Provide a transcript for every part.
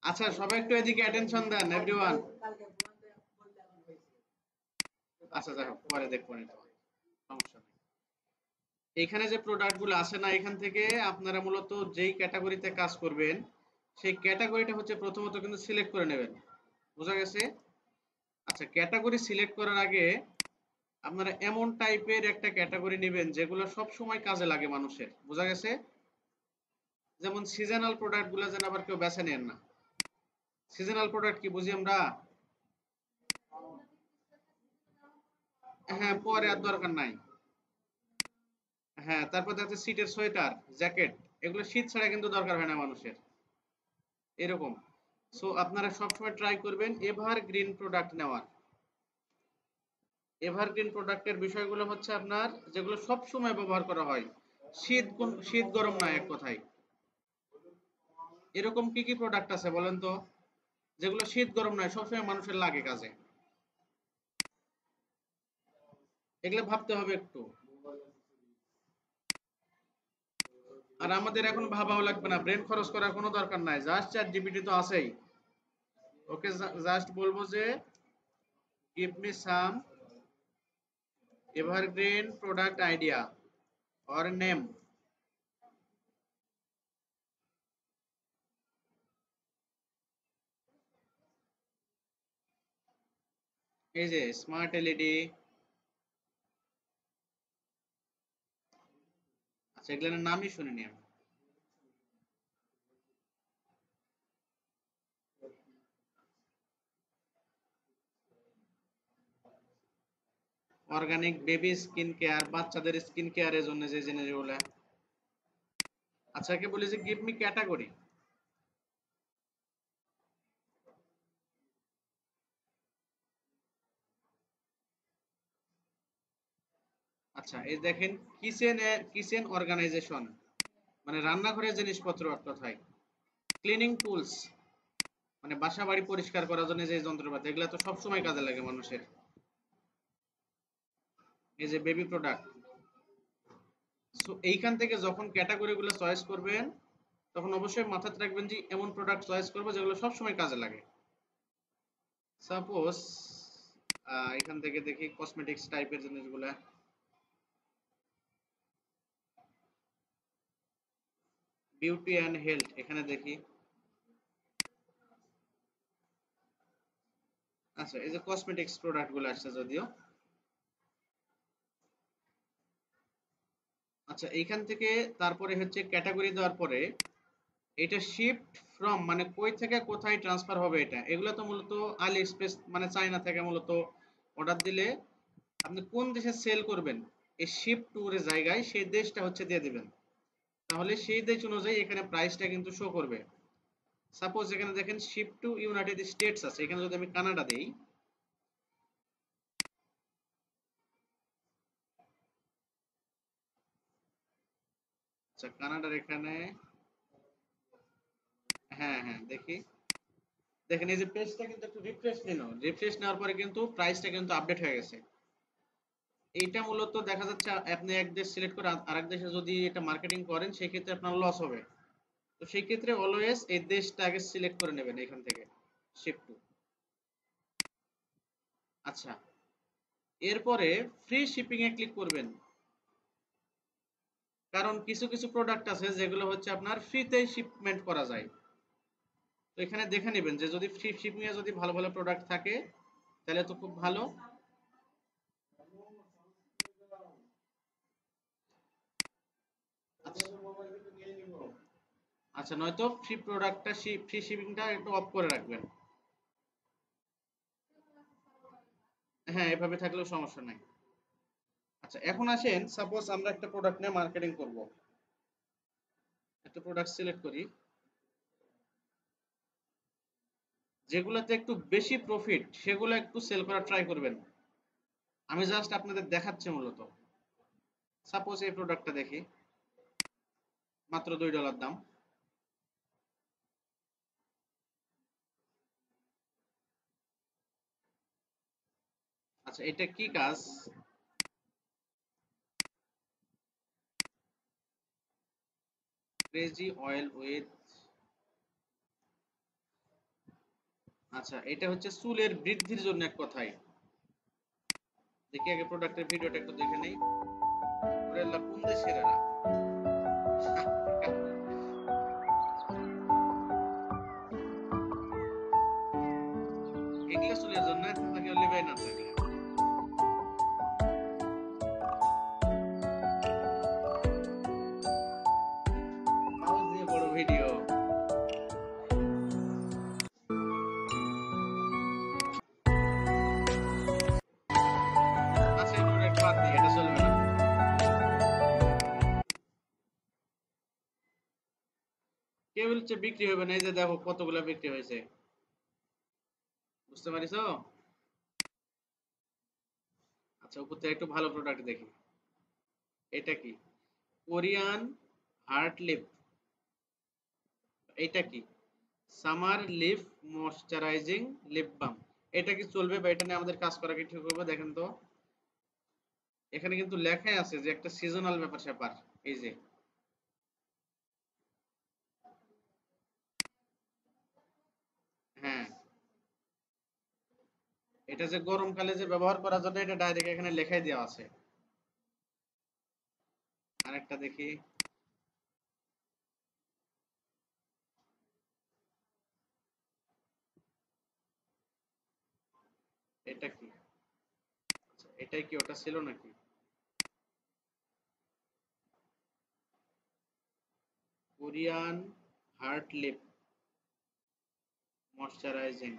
আচ্ছা, সবাই একটু এদিকে অ্যাটেনশন দেন এভরিওয়ান। আচ্ছা, যাই হোক, পরে দেখবো নি, তোমার সমস্যা নেই। এখানে যে প্রোডাক্ট গুলো আসে না, এখান থেকে আপনারা মূলত যেই ক্যাটাগরিতে কাজ করবেন সেই ক্যাটাগরিটা হচ্ছে প্রথমত কিন্তু সিলেক্ট করে নেবেন। বোঝা গেছে? আচ্ছা, ক্যাটাগরি সিলেক্ট করার আগে আপনারা এমন টাইপের একটা ক্যাটাগরি নেবেন যেগুলো সব সময় কাজে লাগে মানুষের। বোঝা গেছে? যেমন সিজনাল প্রোডাক্ট গুলো যেন আবার কেউ বেছে নেন না। সিজনাল প্রোডাক্ট কি বুঝি আমরা? হ্যাঁ, পরে আর দরকার নাই। হ্যাঁ, তারপর হচ্ছে শীতের সোয়েটার, জ্যাকেট, এগুলো শীত ছাড়া কিন্তু দরকার হয় না মানুষের, এরকম। সো আপনারা সবসময় ট্রাই করবেন এভারগ্রিন প্রোডাক্ট নেওয়ার। এভারগ্রিন প্রোডাক্টের বিষয়গুলো হচ্ছে আপনার যেগুলো সব সময় ব্যবহার করা হয়, শীত গরম না, এক কথায়। এরকম কি কি প্রোডাক্ট আছে বলেন তো, যেগুলো শীত গরম নয়, সবসময় মানুষের লাগে কাজে? এগুলো ভাবতে হবে একটু। আর আমাদের এখন ভাবাও লাগবে না, ব্রেন খরচ করার কোনো দরকার নাই, জাস্ট চ্যাট জিপিটি তো আছেই। ওকে, জাস্ট বলবো যে give me some evergreen product idea or name. এই যে স্মার্ট এলইডি। আচ্ছা, এগুলোর নামই শুনিনি আমি। অর্গানিক বেবি স্কিন কেয়ার, বাচ্চাদের স্কিন কেয়ারের জন্য যে জিনিসগুলো। আচ্ছা, কে বলি যে গিভ মি ক্যাটাগরি। আচ্ছা, এই দেখেন, কিচেন অর্গানাইজেশন, মানে রান্নাঘরের জিনিসপত্র এক কথায়। ক্লিনিং টুলস, মানে বাসা বাড়ি পরিষ্কার করার জন্য যে যন্ত্রপাতি, এগুলো তো সবসময় কাজে লাগে মানুষের। এই যে বেবি প্রোডাক্ট। সো এইখান থেকে যখন ক্যাটাগরি গুলো চয়েস করবেন, তখন অবশ্যই মাথায় রাখবেন যে এমন প্রোডাক্ট চয়েস করবো যেগুলো সবসময় কাজে লাগে। সাপোজ এখান থেকে দেখি কসমেটিক্স টাইপের জিনিসগুলা। বিউটি অ্যান্ড হেলথ, এখানে দেখি। আচ্ছা, এই যে কসমেটিক্স প্রোডাক্ট গুলো আসছে যদিও। আচ্ছা, এইখান থেকে তারপরে হচ্ছে ক্যাটাগরি দেওয়ার পরে এটা শিফট ফ্রম, মানে কই থেকে কোথায় ট্রান্সফার হবে, এটা এগুলো তো মূলত আলি এক্সপ্রেস মানে চায়না থেকে মূলত অর্ডার দিলে আপনি কোন দেশে সেল করবেন, এই শিফট টু এর জায়গায় সেই দেশটা হচ্ছে দিয়ে দিবেন। তাহলে সেই দেশ অনুযায়ী এখানে প্রাইসটা কিন্তু শো করবে। সাপোজ এখানে দেখেন শিফট টু ইউনাইটেড স্টেটস আছে, এখানে যদি আমি কানাডা দেই। আচ্ছা, কানাডার এখানে, হ্যাঁ হ্যাঁ দেখি। দেখেন এই যে পেজটা কিন্তু একটু রিফ্রেশ নিল, রিফ্রেশ নেওয়ার পরে কিন্তু প্রাইসটা কিন্তু আপডেট হয়ে গেছে। এইটা মূলত দেখা যাচ্ছে আপনি এক দেশ সিলেক্ট করে আরেক দেশে যদি এটা মার্কেটিং করেন সেই ক্ষেত্রে আপনার লস হবে। তো সেই ক্ষেত্রে অলওয়েজ এই দেশটা আগে সিলেক্ট করে নেবেন এখান থেকে, শিফট টু। আচ্ছা, এরপরে ফ্রি শিপিং এ ক্লিক করবেন, কারণ কিছু কিছু প্রোডাক্ট আছে যেগুলো হচ্ছে আপনার ফ্রিতে শিপমেন্ট করা যায়। তো এখানে দেখে নেবেন যে যদি ফ্রি শিপিং এ যদি ভালো ভালো প্রোডাক্ট থাকে তাহলে তো খুব ভালো। আচ্ছা, আচ্ছা, নয়তো ফ্রি প্রোডাক্টটা, ফ্রি শিপিংটা একটু অফ করে রাখবেন। হ্যাঁ, এভাবে থাকলেও সমস্যা নাই। আচ্ছা, এখন আসেন, সাপোজ আমরা একটা প্রোডাক্ট নিয়ে মার্কেটিং করব। একটা প্রোডাক্ট সিলেক্ট করি যেগুলোতে একটু বেশি প্রফিট, সেগুলো একটু সেল করার ট্রাই করবেন। আমি জাস্ট আপনাদের দেখাচ্ছি মূলত। সাপোজ এই প্রোডাক্টটা দেখি, মাত্র $2 দাম। আচ্ছা, এটা কি কাজ? ক্রেজি অয়েল উইথ আচ্ছা, এটা হচ্ছে চুলের বৃদ্ধির জন্য এক কথায়। দেখি আগে প্রোডাক্টের ভিডিওটা একটু দেখে নেই। ওরে আল্লাহ, কোন দেশের এরা? এগুলা চুলের জন্য থাকলে কেউ লিবাই না তো এগুলা। মাউস দিয়ে বড় ভিডিও। আচ্ছা, এই প্রোডাক্ট বাদ দিই, এটা চলবে না। কেউ হচ্ছে বিক্রি হবে না, এই যে দেখো কতগুলা বিক্রি হয়েছে। বুঝতে পারিছো? আচ্ছা, উপর থেকে একটু ভালো প্রোডাক্ট দেখি। এটা কি? Korean heart lip. এটা কি? Summer leaf moisturising lip balm. এটা কি চলবে বা এটা নিয়ে আমাদের কাজ করা কি ঠিক হবে? দেখেন তো, এখানে কিন্তু লেখাই আছে যে একটা সিজনাল ব্যাপার স্যাপার। এই যে, হ্যাঁ, এটা যে গরমকালে যে ব্যবহার করার জন্য এটা ডাইরেক্ট এখানে লেখাই দেওয়া আছে। আরেকটা দেখি। এটা কি? আচ্ছা, এটাই কি ওটা ছিল নাকি? Korean heart lip moisturising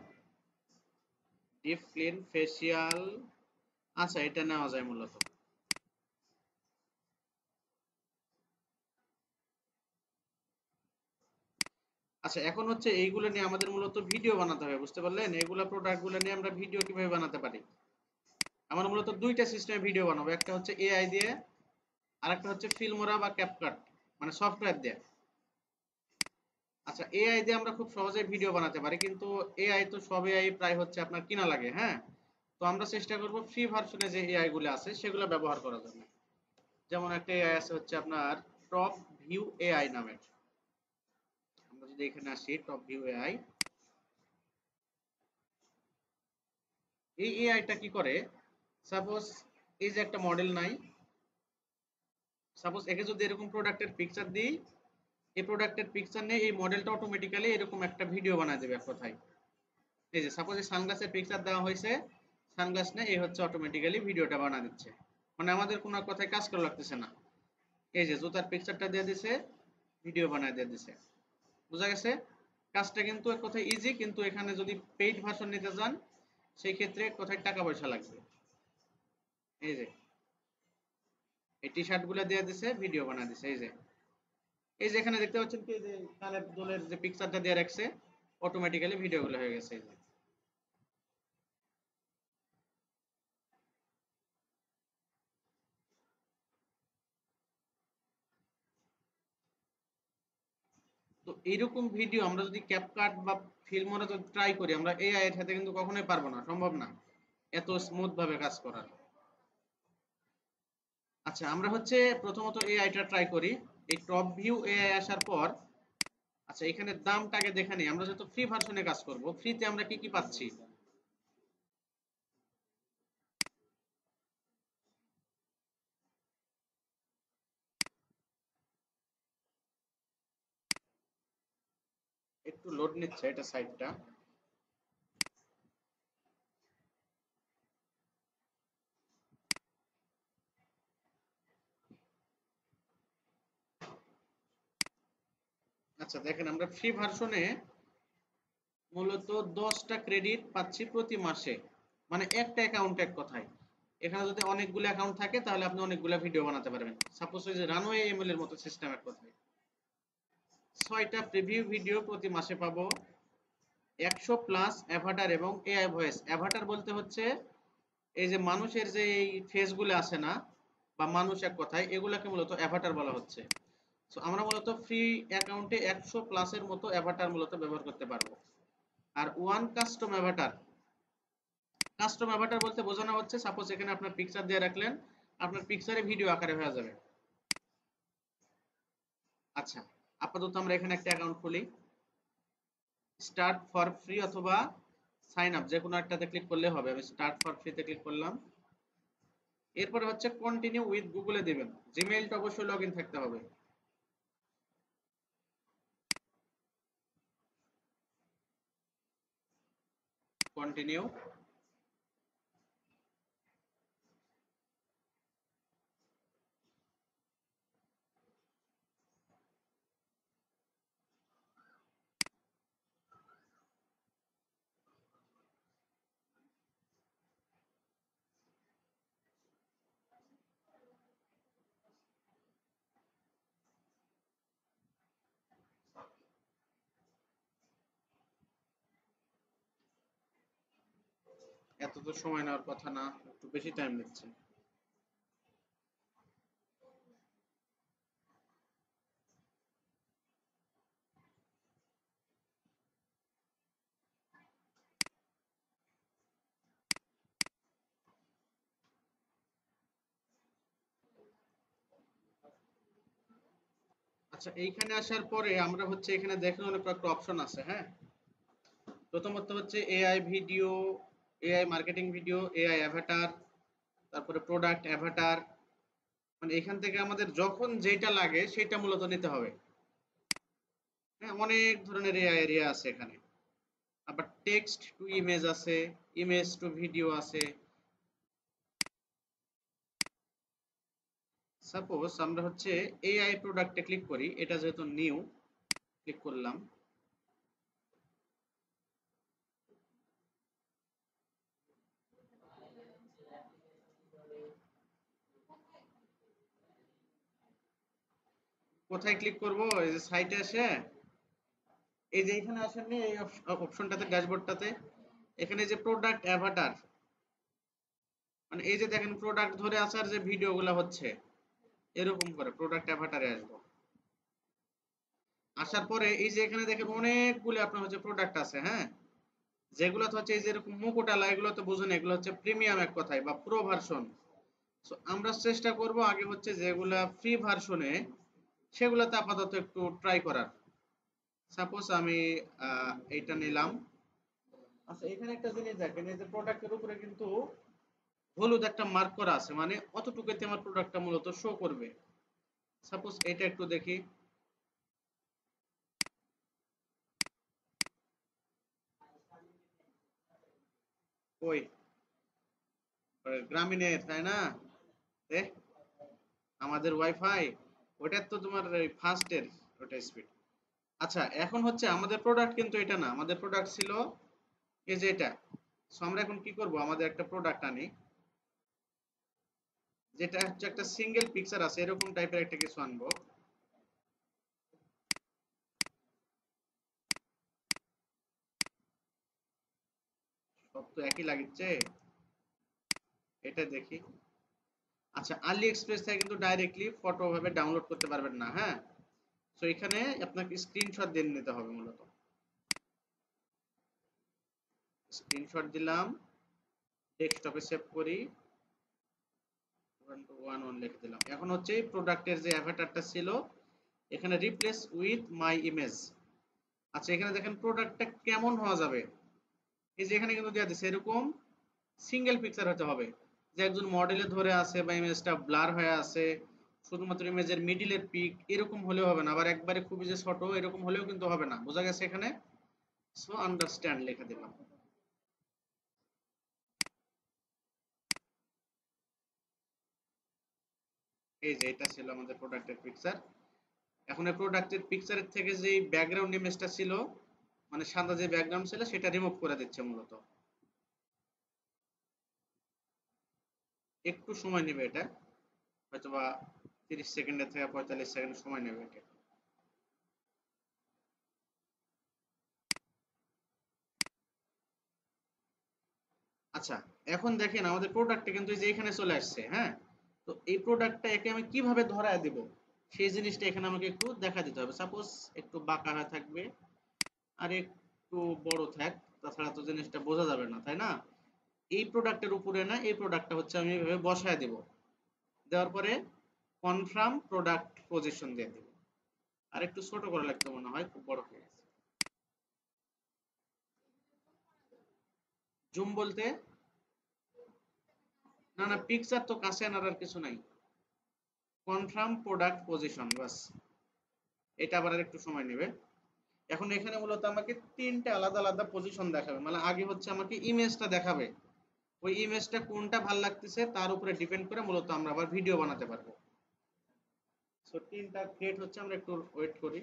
deep clean facial. আচ্ছা, এটা নেওয়া যায় মূলত। আচ্ছা, এখন হচ্ছে এইগুলো নিয়ে আমাদের মূলত ভিডিও বানাতে হবে, বুঝতে পারলেন? এগুলা প্রোডাক্ট গুলো নিয়ে আমরা ভিডিও কিভাবে বানাতে পারি। আমরা মূলত দুইটা সিস্টেমে ভিডিও বানাবো, একটা হচ্ছে এআই দিয়ে, আর একটা হচ্ছে ফিল্মোরা বা ক্যাপকাট, মানে সফটওয়্যার দিয়ে। আচ্ছা, এআই দিয়ে আমরা খুব সহজে ভিডিও বানাতে পারি, কিন্তু এআই তো সব এআই প্রায় হচ্ছে আপনার কিনা লাগে, হ্যাঁ। তো আমরা চেষ্টা করব ফ্রি ভার্সনে যে এআই গুলো আছে সেগুলো ব্যবহার করার জন্য। যেমন একটা এআই আছে হচ্ছে আপনার টপ ভিউ এআই নামের। আমরা যদি এখানে আসি টপ ভিউ এআই, এই এআইটা কি করে? সাপোজ এই যে একটা মডেল নাই, সাপোজ একে যদি এরকম প্রোডাক্টের পিকচার দিই, এই প্রোডাক্টের পিকচার নিয়ে এই মডেলটা অটোমেটিক্যালি এরকম একটা ভিডিও বানায় দেবে এক কথায়। এই যে সাপোজ এই সানগ্লাসের পিকচার দেওয়া হয়েছে, সানগ্লাস নিয়ে এই হচ্ছে অটোমেটিক্যালি ভিডিওটা বানা দিচ্ছে। মানে আমাদের কোনো কথায় কাজ করা লাগতেছে না। এই যে জুতার পিকচারটা দিয়ে দিছে, ভিডিও বানায় দিয়ে দিছে। বোঝা গেছে? কাজটা কিন্তু এক কথায় ইজি, কিন্তু এখানে যদি পেইড ভার্সন নিতে চান সেই ক্ষেত্রে কোথায় টাকা পয়সা লাগবে। এই যে এই টি শার্ট গুলা দিয়ে দিছে, ভিডিও বানা দিছে। এই যে, এই যে এখানে দেখতে পাচ্ছেন কি, এই যে কানের দুলের যে পিকচারটা দিয়ে রাখছে, অটোমেটিক্যালি ভিডিও গুলো হয়ে গেছে। এই যে, তো এইরকম ভিডিও আমরা যদি ক্যাপকাট বা ফিল্মরে যদি ট্রাই করি, আমরা এআই এর সাথে কিন্তু কখনোই পারবো না, সম্ভব না এত স্মুথ ভাবে কাজ করার। আচ্ছা, আমরা হচ্ছে প্রথমত এআইটা ট্রাই করি। এই টপ ভিউ এআই আসার পর, আচ্ছা এখানে দামটাকে দেখে নিই। আমরা যেহেতু ফ্রি ভার্সনে কাজ করব, ফ্রিতে আমরা কি কি পাচ্ছি। একটু লোড নিচ্ছে এটা সাইটটা। আচ্ছা দেখেন, আমরা ফ্রি ভার্সনে মূলত 10টা ক্রেডিট পাচ্ছি প্রতি মাসে, মানে একটা অ্যাকাউন্ট এক কথায়। এখানে যদি অনেকগুলো অ্যাকাউন্ট থাকে তাহলে আপনি অনেকগুলো ভিডিও বানাতে পারবেন। সাপোজ ওই যে রানওয়ে এমএল এর মতো সিস্টেম এক কথায়। 6টা প্রিভিউ ভিডিও প্রতি মাসে পাবো। 100 প্লাস অ্যাভাটার এবং এআই ভয়েস। অ্যাভাটার বলতে হচ্ছে এই যে মানুষের যে এই ফেসগুলো আছে না, বা মানুষ এক কথায়, এগুলাকে মূলত অ্যাভাটার বলা হচ্ছে। সো আমরা মূলত ফ্রি অ্যাকাউন্টে 100 প্লাসের মতো অ্যাভাটার মূলত ব্যবহার করতে পারবো। আর one custom avatar, custom avatar বলতে বোঝানো হচ্ছে সাপোজ এখানে আপনার পিকচার দিয়ে রাখলেন, আপনার পিকচারে ভিডিও আকারে হয়ে যাবে। আচ্ছা, আপাতত আমরা এখানে একটা অ্যাকাউন্ট খুলি, স্টার্ট ফর ফ্রি অথবা সাইন আপ যে কোনো একটাতে ক্লিক করলে হবে। আমি স্টার্ট ফর ফ্রিতে ক্লিক করলাম। এরপরে হচ্ছে কন্টিনিউ উইথ গুগলে দিবেন। জিমেইলটা অবশ্যই লগইন থাকতে হবে। কন্টিনিউ। এত তো সময় নেওয়ার কথা না, একটু বেশি টাইম নিচ্ছে। আচ্ছা, এইখানে আসার পরে আমরা হচ্ছে এখানে দেখেন অনেক কয়েকটা অপশন আছে, হ্যাঁ। প্রথমত হচ্ছে AI video, AI marketing video, AI Avatar, তারপরে প্রোডাক্ট অ্যাভাটার। মানে এখান থেকে আমাদের যখন যেটা লাগে সেটা মূলত নিতে হবে। হ্যাঁ, অনেক ধরনের এআই এরিয়া আছে এখানে। আবার টেক্সট টু ইমেজ আছে, ইমেজ টু ভিডিও আছে। সাপোজ আমরা হচ্ছে এআই প্রোডাক্টে ক্লিক করি, এটা যেহেতু নিউ, ক্লিক করলাম। কোথায় ক্লিক করব? এই যে সাইটে আসে, এই যে এখানে আসেননি এই অপশনটাতে, ড্যাশবোর্ডটাতে, এখানে যে প্রোডাক্ট অ্যাভাটার, মানে এই যে দেখেন প্রোডাক্ট ধরে আসার যে ভিডিওগুলো হচ্ছে এরকম করে প্রোডাক্ট অ্যাভাটারে আসবো। আসার পরে এই যে এখানে দেখেন অনেকগুলো আপনার হচ্ছে প্রোডাক্ট আছে, হ্যাঁ। যেগুলো তো হচ্ছে এই যে এরকম মুকুটালা, এগুলো তো বুঝুন, এগুলো হচ্ছে প্রিমিয়াম এক কথায় বা প্রো ভার্সন। সো আমরা চেষ্টা করব আগে হচ্ছে যেগুলা ফ্রি ভার্সনে সেগুলোতে আপাতত একটু ট্রাই করার। সাপোজ আমি এইটা নিলাম। আচ্ছা, এখানে একটা জিনিস দেখেন, এই যে প্রোডাক্টের উপরে কিন্তু হলুদ একটা মার্ক করা আছে, মানে অতটুকুতে আমার প্রোডাক্টটা মূলত শো করবে। সাপোজ এটা একটু দেখি। ওই গ্রামীণের, তাই না? এ আমাদের ওয়াইফাই, ওটার তো তোমার ফাস্টের ওটা স্পিড। আচ্ছা, এখন হচ্ছে আমাদের প্রোডাক্ট কিন্তু এটা না, আমাদের প্রোডাক্ট ছিল এই যে এটা। সো আমরা এখন কি করব, আমাদের একটা প্রোডাক্ট আনি যেটা হচ্ছে একটা সিঙ্গেল পিকচার আছে, এরকম টাইপের একটা কিছু আনবো। সব তো একই লাগছে, এটা দেখি। আচ্ছা, আলি এক্সপ্রেস থেকে কিন্তু ডাইরেক্টলি ফটো ভাবে ডাউনলোড করতে পারবেন না, হ্যাঁ। সো এখানে আপনাকে স্ক্রিনশট দিয়ে নিতে হবে মূলত। স্ক্রিনশট দিলাম, ডেস্কটপে সেভ করি, 1 লিখে দিলাম। এখন হচ্ছে প্রোডাক্টের যে অ্যাভাটারটা ছিল এখানে রিপ্লেস উইথ মাই ইমেজ। আচ্ছা, এখানে দেখেন প্রোডাক্টটা কেমন হওয়া যাবে। এই যে এখানে কিন্তু দেওয়া দিচ্ছে এরকম সিঙ্গেল পিকচার হতে হবে, যে একজন মডেলে ধরে আছে বা ইমেজটা ব্লার হয়ে আছে, শুধুমাত্র ইমেজের মিডিলের পিক এরকম হলেও হবে না, আবার একবারে খুবই যে ছোট এরকম হলেও কিন্তু হবে না। বোঝা গেছে এখানে? সো আন্ডারস্ট্যান্ড লিখে দিলাম। এই যে এটা ছিল আমাদের প্রোডাক্টের পিকচার। এখন এই প্রোডাক্টের পিকচারের থেকে যে ব্যাকগ্রাউন্ড ইমেজটা ছিল, মানে সাদা যে ব্যাকগ্রাউন্ড ছিল সেটা রিমুভ করে দিচ্ছে মূলত। একটু সময় নেবে এটা, হয়তোবা 30 সেকেন্ডের থেকে 45 সেকেন্ড সময় নেবে এটা। আচ্ছা, এখন দেখেন আমাদের প্রোডাক্টটা কিন্তু এই যে এখানে চলে আসছে, হ্যাঁ। তো এই প্রোডাক্টটা একে আমি কিভাবে ধরায় দেব সেই জিনিসটা এখানে আমাকে একটু দেখা দিতে হবে। সাপোজ একটু বাঁকা হয়ে থাকবে, আর একটু বড় থাক, তাছাড়া তো জিনিসটা বোঝা যাবে না, তাই না? এই প্রোডাক্টের উপরে না, এই প্রোডাক্টটা হচ্ছে আমি এভাবে বসায় দেব। দেওয়ার পরে কনফার্ম প্রোডাক্ট পজিশন দিয়ে দেব। আর একটু ছোট করা লাগতো মনে হয়, খুব বড় হয়ে গেছে। জুম বলতে না না, পিকচার তো কাছে আনার আর কিছু নাই। কনফার্ম প্রোডাক্ট পজিশন, বাস। এটা আবার একটু সময় নেবে। এখন এখানে মূলত আমাকে তিনটা আলাদা আলাদা পজিশন দেখাবে, মানে আগে হচ্ছে আমাকে ইমেজটা দেখাবে, ওই ইমেজটা কোনটা ভাল লাগতেছে তার উপরে ডিপেন্ড করে মূলত আমরা আবার ভিডিও বানাতে পারবো। সো তিনটা ক্রিয়েট হচ্ছে, আমরা একটু ওয়েট করি।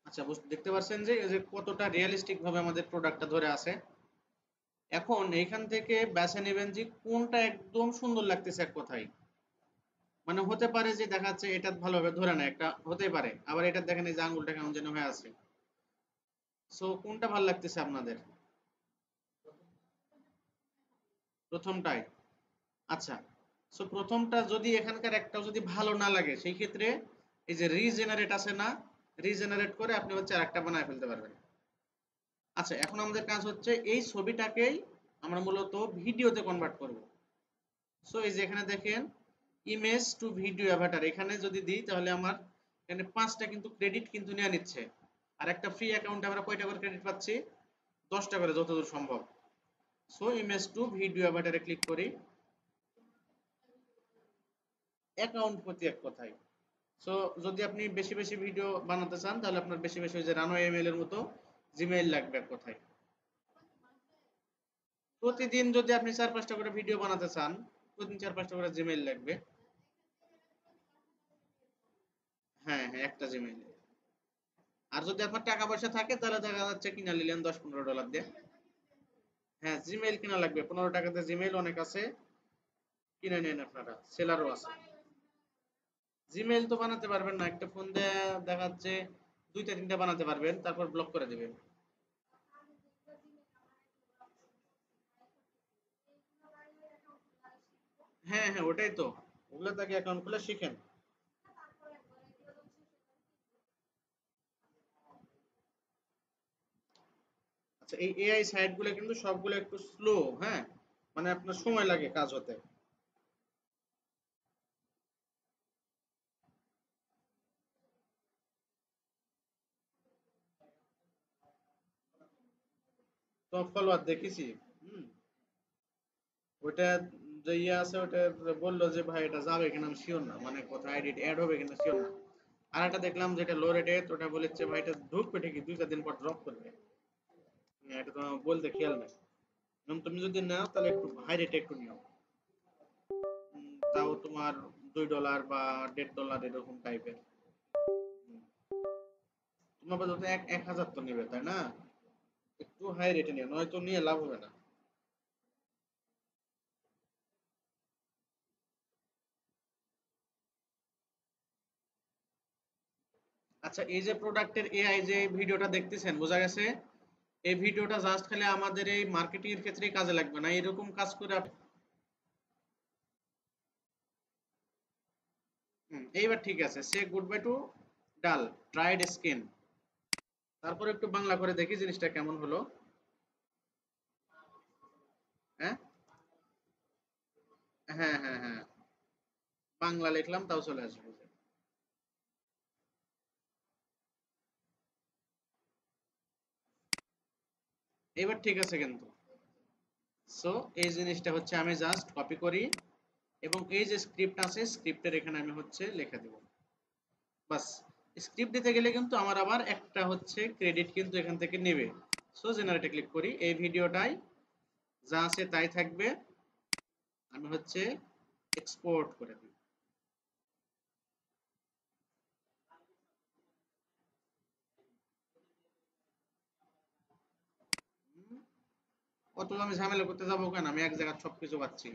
আচ্ছা, দেখতে পাচ্ছেন যে এই যে কতটা রিয়েলিস্টিক ভাবে আমাদের প্রোডাক্টটা ধরে আছে। এখন এইখান থেকে বেছে নেবেন যে কোনটা একদম সুন্দর লাগতেছে এক কথায়। মানে হতে পারে যে দেখা যাচ্ছে এটা ভালোভাবে ধরে না, একটা হতে পারে আবার এটা দেখেন এই যে আঙুলটা কেমন যেন হয়ে আছে। সো কোনটা ভালো লাগতেছে আপনাদের? প্রথমটাই? আচ্ছা, সো প্রথমটা যদি এখানকার একটাও যদি ভালো না লাগে সেই ক্ষেত্রে এই যে রিজেনারেট আছে না, রিজেনারেট করে আপনি হচ্ছে আরেকটা বানায় ফেলতে পারবেন। আচ্ছা, এখন আমাদের কাজ হচ্ছে এই ছবিটাকেই আমরা মূলত ভিডিওতে কনভার্ট করব। সো এই যে এখানে দেখেন ইমেজ টু ভিডিও অ্যাভাটার, এখানে যদি দিই তাহলে আমার এখানে 5টা কিন্তু ক্রেডিট কিন্তু নেওয়া নিচ্ছে। আর একটা ফ্রি অ্যাকাউন্টে আমরা কয়টা করে ক্রেডিট পাচ্ছি? 10টা করে যতদূর সম্ভব। সো ইমেজ টু ভিডিও অ্যাভাটারে ক্লিক করি, অ্যাকাউন্ট প্রতি এক কথায়। সো যদি আপনি বেশি বেশি ভিডিও বানাতে চান তাহলে আপনার বেশি বেশি ওই যে রানো এমএল এর মতো জিমেইল লাগবে এক কথায়। প্রতিদিন যদি আপনি 4-5টা করে ভিডিও বানাতে চান, প্রতিদিন 4-5টা করে জিমেইল লাগবে। হ্যাঁ হ্যাঁ, একটা জিমেইল। আর যদি আপনার টাকা পয়সা থাকে তাহলে দেখা যাচ্ছে কিনা নিলেন $10-15 দিয়ে। হ্যাঁ, জিমেইল কিনা লাগবে, 15 টাকাতে জিমেইল অনেক আছে, কিনে নেন আপনারা, সেলারও আছে। জিমেইল তো বানাতে পারবেন না, একটা ফোন দিয়ে দেখা যাচ্ছে 2টা 3টা বানাতে পারবেন, তারপর ব্লক করে দিবেন। হ্যাঁ হ্যাঁ, ওটাই তো, ওগুলো তাকে অ্যাকাউন্ট খুলে শিখেন। আচ্ছা, এই এআই সাইট গুলো কিন্তু সবগুলো একটু স্লো, হ্যাঁ, মানে আপনার সময় লাগে কাজ হতে। টপ ফলোয়ার দেখেছি। হুম। ওটা যে ইয়ে আছে ওটা বললো যে ভাই এটা যাবে কিনা আমি শিওর না, মানে কোথায় এডিট অ্যাড হবে কিনা শিওর না। আর একটা দেখলাম যেটা লো রেটে, তো ওটা বলেছে ভাই এটা ঢুকবে ঠিকই, 2-4 দিন পর ড্রপ করবে। এটা তো আমার বলতে খেয়াল নেই। এবং তুমি যদি নাও তাহলে একটু হাই রেটে একটু নিও। তাও তোমার $2 বা $1.5 এরকম টাইপের। তোমার আপাতত 1,000 তো নেবে তাই না? একটু হাই রেটে নিও, নয়তো নিয়ে লাভ হবে না। আচ্ছা, এই যে প্রোডাক্টের এআই যে ভিডিওটা দেখতেছেন, বোঝা গেছে? এই ভিডিওটা জাস্ট খালি আমাদের এই মার্কেটিং এর ক্ষেত্রেই কাজে লাগবে না, এরকম কাজ করে এইবার ঠিক আছে। সে গুড বাই টু ডাল ড্রাইড স্কিন। তারপর একটু বাংলা করে দেখি জিনিসটা কেমন হলো। হ্যাঁ হ্যাঁ হ্যাঁ হ্যাঁ, বাংলা লিখলাম তাও চলে আসবে। এবার ঠিক আছে কিন্তু। সো এই জিনিসটা হচ্ছে আমি জাস্ট কপি করি এবং এই যে স্ক্রিপ্ট আছে স্ক্রিপ্টের এখানে আমি হচ্ছে লিখে দেব, বাস। স্ক্রিপ্ট দিতে গেলে কিন্তু আমার আবার একটা হচ্ছে ক্রেডিট কিন্তু এখান থেকে নেবে। সো জেনারেটে ক্লিক করি, এই ভিডিওটাই যা আছে তাই থাকবে, আমি হচ্ছে এক্সপোর্ট করে দিই। অত আমি ঝামেলা করতে যাবো কেন, আমি এক জায়গায় সবকিছু পাচ্ছি।